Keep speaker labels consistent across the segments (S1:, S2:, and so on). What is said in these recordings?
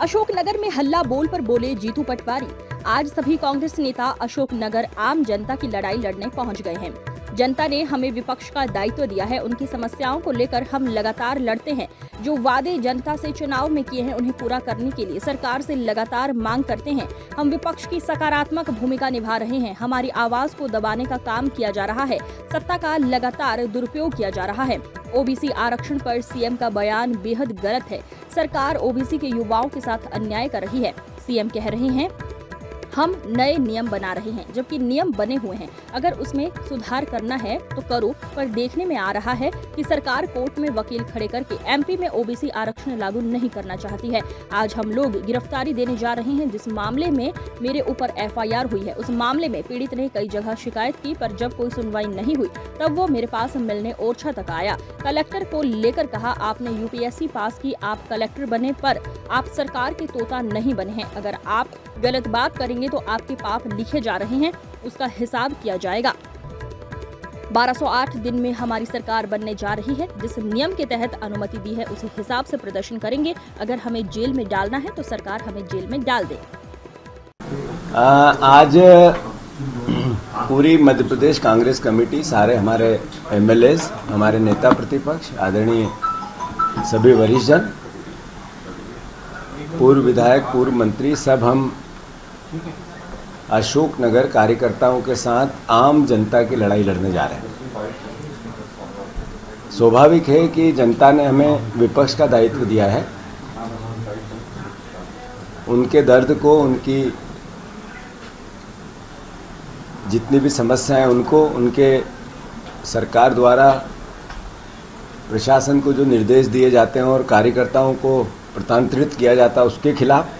S1: अशोकनगर में हल्ला बोल पर बोले जीतू पटवारी। आज सभी कांग्रेस नेता अशोकनगर आम जनता की लड़ाई लड़ने पहुंच गए हैं। जनता ने हमें विपक्ष का दायित्व दिया है, उनकी समस्याओं को लेकर हम लगातार लड़ते हैं। जो वादे जनता से चुनाव में किए हैं उन्हें पूरा करने के लिए सरकार से लगातार मांग करते हैं। हम विपक्ष की सकारात्मक भूमिका निभा रहे हैं। हमारी आवाज को दबाने का काम किया जा रहा है। सत्ता का लगातार दुरुपयोग किया जा रहा है। ओबीसी आरक्षण पर सीएम का बयान बेहद गलत है। सरकार ओबीसी के युवाओं के साथ अन्याय कर रही है। सीएम कह रहे हैं हम नए नियम बना रहे हैं, जबकि नियम बने हुए हैं। अगर उसमें सुधार करना है तो करो, पर देखने में आ रहा है कि सरकार कोर्ट में वकील खड़े करके एमपी में ओबीसी आरक्षण लागू नहीं करना चाहती है। आज हम लोग गिरफ्तारी देने जा रहे हैं। जिस मामले में मेरे ऊपर एफआईआर हुई है, उस मामले में पीड़ित ने कई जगह शिकायत की, पर जब कोई सुनवाई नहीं हुई तब वो मेरे पास मिलने ओरछा तक आया। कलेक्टर को लेकर कहा आपने यूपीएससी पास की, आप कलेक्टर बने, पर आप सरकार के तोता नहीं बने हैं। अगर आप गलत बात करेंगे तो आपके पाप लिखे जा रहे हैं, उसका हिसाब किया जाएगा। 1208 दिन में हमारी सरकार बनने जा रही है। जिस नियम के तहत अनुमति दी है उसी हिसाब से प्रदर्शन करेंगे। अगर हमें जेल में डालना है तो सरकार हमें जेल में डाल दे।
S2: आज पूरी मध्य प्रदेश कांग्रेस कमेटी, सारे हमारे एमएलएज, हमारे नेता प्रतिपक्ष, आदरणीय सभी वरिष्ठ जन, पूर्व विधायक, पूर्व मंत्री, सब हम अशोकनगर कार्यकर्ताओं के साथ आम जनता की लड़ाई लड़ने जा रहे हैं। स्वाभाविक है कि जनता ने हमें विपक्ष का दायित्व दिया है। उनके दर्द को, उनकी जितनी भी समस्याएं, उनको उनके सरकार द्वारा प्रशासन को जो निर्देश दिए जाते हैं और कार्यकर्ताओं को प्रतांत्रित किया जाता है उसके खिलाफ,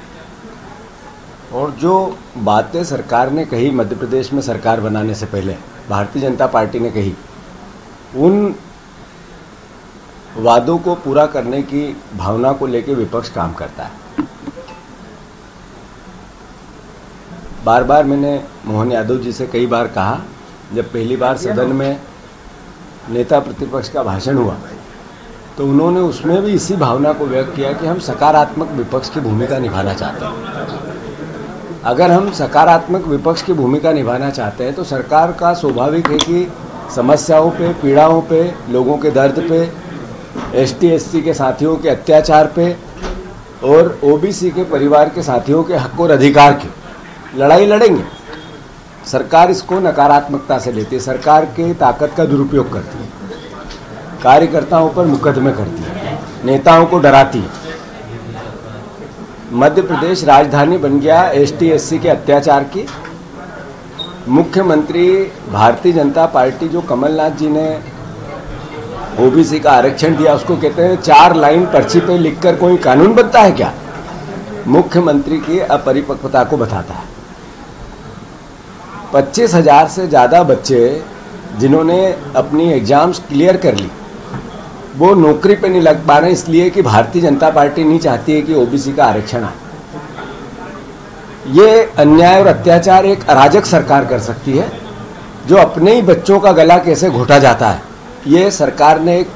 S2: और जो बातें सरकार ने कही मध्य प्रदेश में सरकार बनाने से पहले भारतीय जनता पार्टी ने कही, उन वादों को पूरा करने की भावना को लेकर विपक्ष काम करता है। बार बार मैंने मोहन यादव जी से कई बार कहा, जब पहली बार सदन में नेता प्रतिपक्ष का भाषण हुआ तो उन्होंने उसमें भी इसी भावना को व्यक्त किया कि हम सकारात्मक विपक्ष की भूमिका निभाना चाहते हैं। अगर हम सकारात्मक विपक्ष की भूमिका निभाना चाहते हैं तो सरकार का स्वाभाविक है कि समस्याओं पे, पीड़ाओं पे, लोगों के दर्द पे, एसटी एससी के साथियों के अत्याचार पे और ओबीसी के परिवार के साथियों के हक और अधिकार की लड़ाई लड़ेंगे। सरकार इसको नकारात्मकता से लेती है, सरकार की ताकत का दुरुपयोग करती है, कार्यकर्ताओं पर मुकदमे करती है, नेताओं को डराती है। मध्य प्रदेश राजधानी बन गया एसटी एससी के अत्याचार की। मुख्यमंत्री भारतीय जनता पार्टी, जो कमलनाथ जी ने ओबीसी का आरक्षण दिया, उसको कहते हैं 4 लाइन पर्ची पे लिखकर कोई कानून बनता है क्या? मुख्यमंत्री की अपरिपक्वता को बताता है। 25,000 से ज़्यादा बच्चे जिन्होंने अपनी एग्जाम्स क्लियर कर ली, वो नौकरी पे नहीं लग पा रहे, इसलिए कि भारतीय जनता पार्टी नहीं चाहती है कि ओबीसी का आरक्षण आए। ये अन्याय और अत्याचार एक अराजक सरकार कर सकती है, जो अपने ही बच्चों का गला कैसे घोटा जाता है। ये सरकार ने एक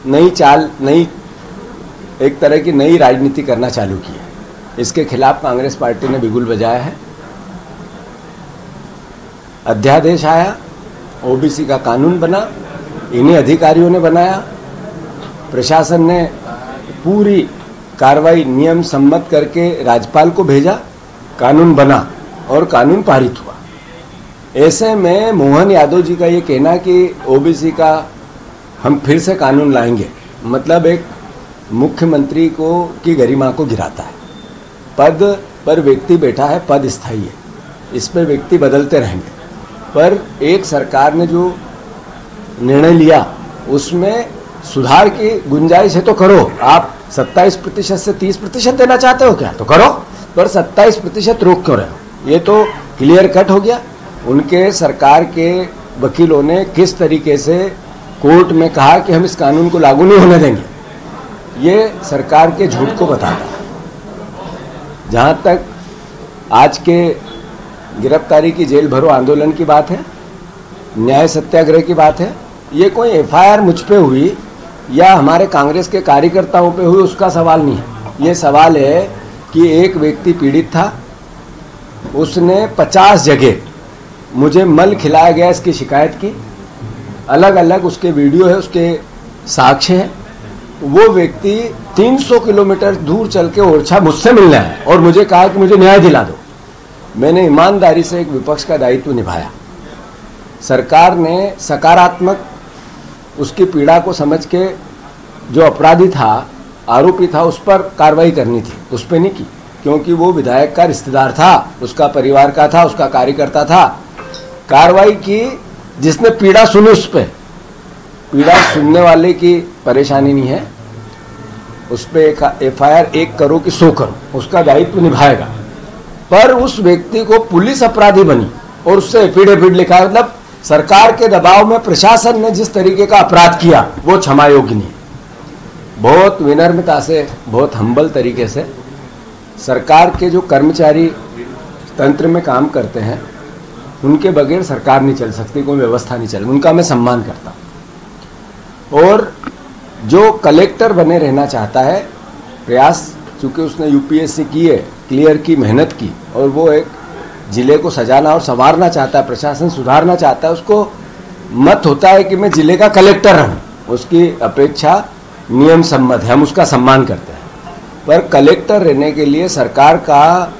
S2: नई चाल, एक तरह की नई राजनीति करना चालू की है। इसके खिलाफ कांग्रेस पार्टी ने बिगुल बजाया है। अध्यादेश आया, ओबीसी का कानून बना, इन्हीं अधिकारियों ने बनाया। प्रशासन ने पूरी कार्रवाई नियम सम्मत करके राज्यपाल को भेजा, कानून बना और कानून पारित हुआ। ऐसे में मोहन यादव जी का ये कहना कि ओबीसी का हम फिर से कानून लाएंगे, मतलब एक मुख्यमंत्री को की गरिमा को गिराता है। पद पर व्यक्ति बैठा है, पद स्थायी है, इस पर व्यक्ति बदलते रहेंगे, पर एक सरकार ने जो निर्णय लिया उसमें सुधार की गुंजाइश है तो करो। आप 27% से 30% देना चाहते हो क्या, तो करो, पर 27% रोक क्यों रहे हो? ये तो क्लियर कट हो गया। उनके सरकार के वकीलों ने किस तरीके से कोर्ट में कहा कि हम इस कानून को लागू नहीं होने देंगे, ये सरकार के झूठ को बताता है। जहाँ तक आज के गिरफ्तारी की, जेल भरो आंदोलन की बात है, न्याय सत्याग्रह की बात है, ये कोई एफआईआर मुझ पे हुई या हमारे कांग्रेस के कार्यकर्ताओं पे हुई उसका सवाल नहीं है। ये सवाल है कि एक व्यक्ति पीड़ित था, उसने 50 जगह मुझे मल खिलाया गया इसकी शिकायत की। अलग अलग उसके वीडियो है, उसके साक्ष्य है। वो व्यक्ति 300 किलोमीटर दूर चल के ओरछा मुझसे मिलने आया और मुझे कहा कि मुझे न्याय दिला दो। मैंने ईमानदारी से एक विपक्ष का दायित्व निभाया। सरकार ने सकारात्मक उसकी पीड़ा को समझ के जो अपराधी था, आरोपी था, उस पर कार्रवाई करनी थी, उस पर नहीं की, क्योंकि वो विधायक का रिश्तेदार था, उसका परिवार का था, उसका कार्यकर्ता था। कार्रवाई की जिसने पीड़ा सुनी उस पर। पीड़ा सुनने वाले की परेशानी नहीं है, उस पर एफआईआर 1 करो कि 100 करो, उसका दायित्व निभाएगा। पर उस व्यक्ति को पुलिस अपराधी बनी और उससे एफिडेविट लिखा, मतलब सरकार के दबाव में प्रशासन ने जिस तरीके का अपराध किया वो क्षमा योग्य नहीं। बहुत विनम्रता से, बहुत हम्बल तरीके से सरकार के जो कर्मचारी तंत्र में काम करते हैं उनके बगैर सरकार नहीं चल सकती, कोई व्यवस्था नहीं चल, उनका मैं सम्मान करता हूँ। और जो कलेक्टर बने रहना चाहता है, प्रयास चूँकि उसने यूपीएससी की है, क्लियर की, मेहनत की, और वो एक जिले को सजाना और संवारना चाहता है, प्रशासन सुधारना चाहता है, उसको मत होता है कि मैं जिले का कलेक्टर रहूँ, उसकी अपेक्षा नियम सम्मत है, हम उसका सम्मान करते हैं। पर कलेक्टर रहने के लिए सरकार का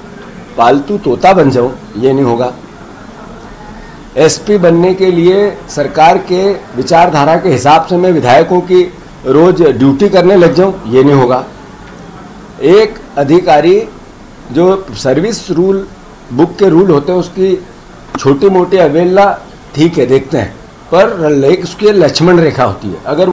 S2: पालतू तोता बन जाऊँ ये नहीं होगा। एसपी बनने के लिए सरकार के विचारधारा के हिसाब से मैं विधायकों की रोज ड्यूटी करने लग जाऊं ये नहीं होगा। एक अधिकारी जो सर्विस रूल बुक के रूल होते हैं उसकी छोटी मोटी अवहेलना ठीक है, देखते हैं, पर उसकी लक्ष्मण रेखा होती है। अगर